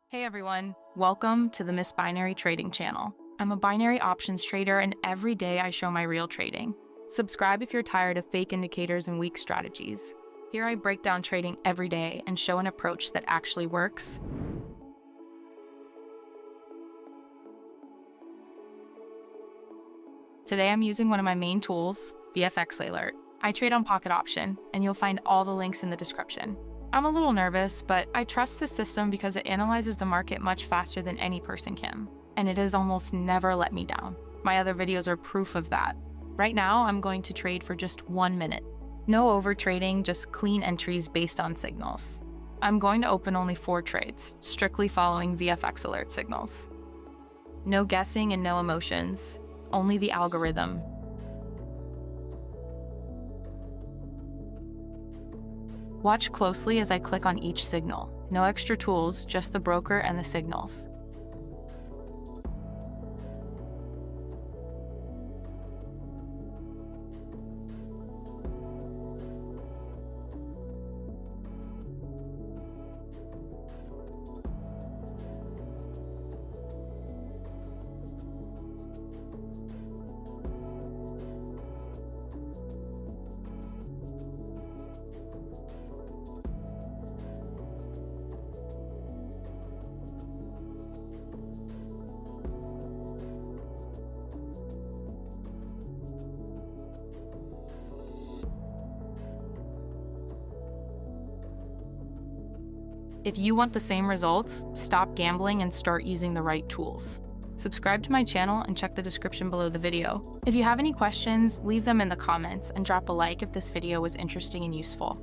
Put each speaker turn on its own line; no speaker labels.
Hey everyone, welcome to the Miss Binary Trading channel. I'm a binary options trader and every day I show my real trading. Subscribe if you're tired of fake indicators and weak strategies. Here I break down trading every day and show an approach that actually works. Today I'm using one of my main tools, VFXAlert. I trade on Pocket Option, and you'll find all the links in the description. I'm a little nervous, but I trust the system because it analyzes the market much faster than any person can, and it has almost never let me down. My other videos are proof of that. Right now, I'm going to trade for just 1 minute. No over trading, just clean entries based on signals. I'm going to open only 4 trades, strictly following VFXAlert signals. No guessing and no emotions, only the algorithm. Watch closely as I click on each signal. No extra tools, just the broker and the signals. If you want the same results, stop gambling and start using the right tools. Subscribe to my channel and check the description below the video. If you have any questions, leave them in the comments and drop a like if this video was interesting and useful.